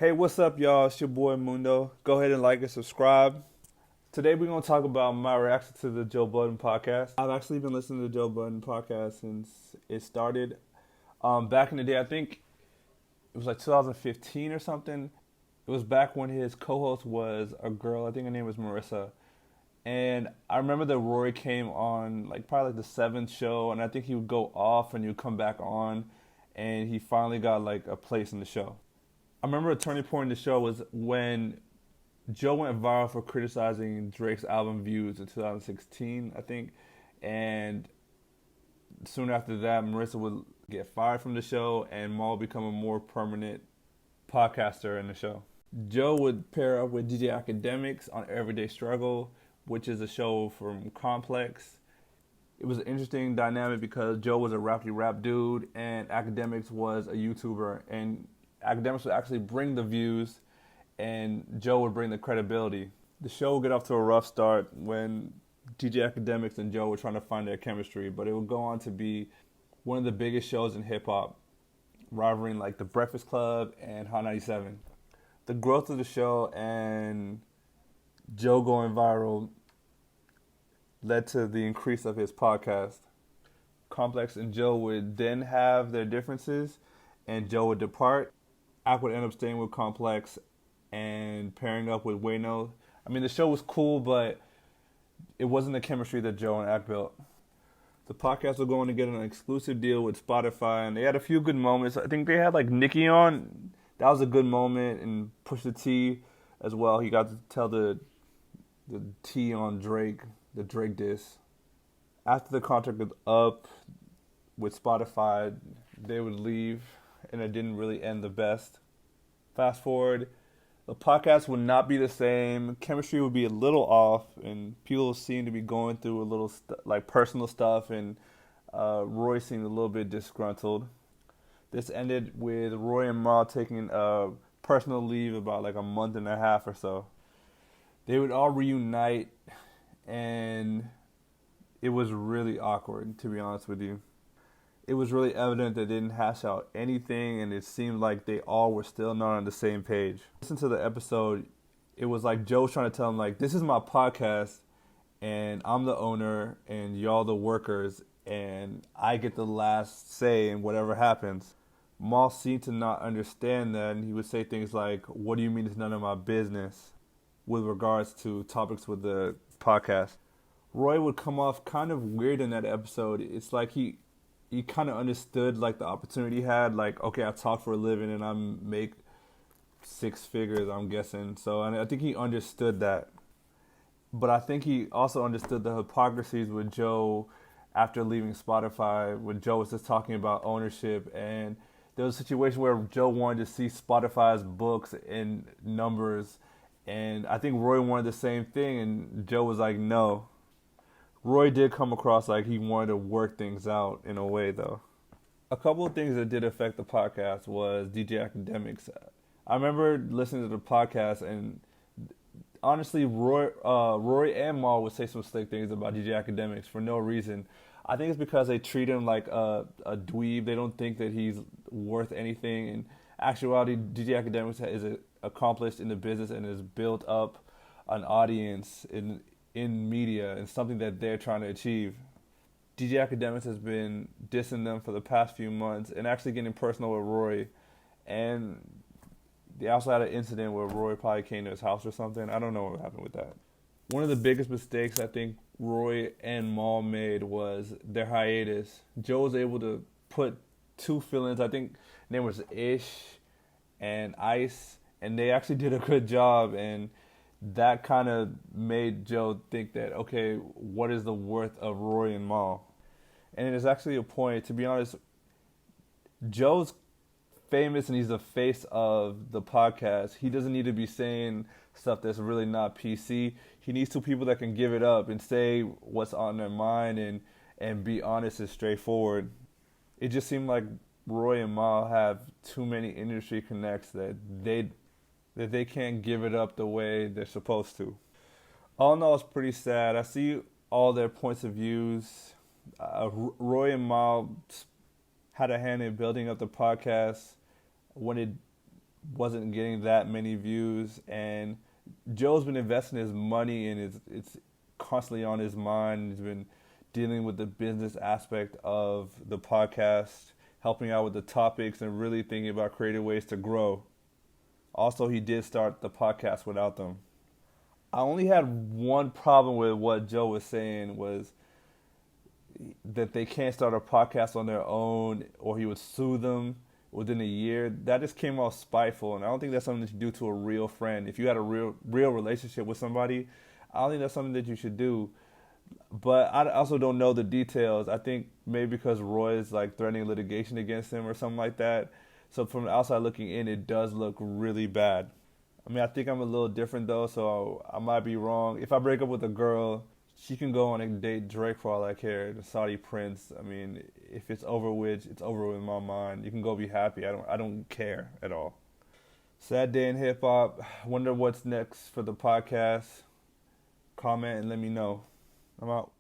Hey, what's up, y'all? It's your boy Mundo. Go ahead and like and subscribe. Today, we're going to talk about my reaction to the Joe Budden podcast. I've actually been listening to the Joe Budden podcast since it started. Back in the day, I think it was like 2015 or something. It was back when his co-host was a girl. I think her name was Marissa. And I remember that Rory came on probably the seventh show, and I think he would go off and he would come back on, and he finally got a place in the show. I remember a turning point in the show was when Joe went viral for criticizing Drake's album Views in 2016, I think. And soon after that, Marissa would get fired from the show and Maul become a more permanent podcaster in the show. Joe would pair up with DJ Academics on Everyday Struggle, which is a show from Complex. It was an interesting dynamic because Joe was a rap dude and Academics was a YouTuber, and Academics would actually bring the views and Joe would bring the credibility. The show would get off to a rough start when DJ Academics and Joe were trying to find their chemistry, but it would go on to be one of the biggest shows in hip-hop, rivaling The Breakfast Club and Hot 97. The growth of the show and Joe going viral led to the increase of his podcast. Complex and Joe would then have their differences, and Joe would depart. Ak would end up staying with Complex and pairing up with Wayno. I mean, the show was cool, but it wasn't the chemistry that Joe and Ak built. The podcast was going to get an exclusive deal with Spotify, and they had a few good moments. I think they had Nicki on. That was a good moment, and Pusha T as well. He got to tell the T on Drake, the Drake diss. After the contract was up with Spotify, they would leave, and it didn't really end the best. Fast forward, the podcast would not be the same. Chemistry would be a little off, and people seemed to be going through a little personal stuff, and Roy seemed a little bit disgruntled. This ended with Roy and Ma taking a personal leave about a month and a half or so. They would all reunite, and it was really awkward, to be honest with you. It was really evident they didn't hash out anything, and it seemed like they all were still not on the same page. Listen to the episode. It was Joe trying to tell him, this is my podcast, and I'm the owner, and y'all the workers, and I get the last say in whatever happens. Maul seemed to not understand that, and he would say things like, "What do you mean it's none of my business?" with regards to topics with the podcast. Roy would come off kind of weird in that episode. It's he kind of understood the opportunity he had. Okay, I talk for a living and I make six figures, I'm guessing. So and I think he understood that. But I think he also understood the hypocrisies with Joe after leaving Spotify, when Joe was just talking about ownership. And there was a situation where Joe wanted to see Spotify's books and numbers. And I think Roy wanted the same thing, and Joe was like, no. Roy did come across like he wanted to work things out in a way, though. A couple of things that did affect the podcast was DJ Academics. I remember listening to the podcast, and honestly, Rory and Maul would say some slick things about DJ Academics for no reason. I think it's because they treat him like a dweeb. They don't think that he's worth anything. In actuality, DJ Academics is accomplished in the business and has built up an audience in media, and something that they're trying to achieve. DJ Academics has been dissing them for the past few months and actually getting personal with Roy. And they also had an incident where Roy probably came to his house or something. I don't know what happened with that. One of the biggest mistakes I think Roy and Maul made was their hiatus. Joe was able to put two fill-ins. I think their name was Ish and Ice, and they actually did a good job, and that kind of made Joe think that, okay, what is the worth of Roy and Maul? And it is actually a point, to be honest, Joe's famous and he's the face of the podcast. He doesn't need to be saying stuff that's really not PC. He needs two people that can give it up and say what's on their mind and be honest and straightforward. It just seemed like Roy and Maul have too many industry connects that they can't give it up the way they're supposed to. All in all, it's pretty sad. I see all their points of views. Roy and Maul had a hand in building up the podcast when it wasn't getting that many views, and Joe's been investing his money and it's constantly on his mind. He's been dealing with the business aspect of the podcast, helping out with the topics, and really thinking about creative ways to grow. Also, he did start the podcast without them. I only had one problem with what Joe was saying was that they can't start a podcast on their own or he would sue them within a year. That just came off spiteful, and I don't think that's something that you do to a real friend. If you had a real relationship with somebody, I don't think that's something that you should do. But I also don't know the details. I think maybe because Roy is like threatening litigation against him or something like that. So from the outside looking in, it does look really bad. I mean, I think I'm a little different though, so I might be wrong. If I break up with a girl, she can go on a date Drake for all I care, the Saudi prince. I mean, if it's over with, it's over with in my mind. You can go be happy. I don't care at all. Sad day in hip hop. Wonder what's next for the podcast. Comment and let me know. I'm out.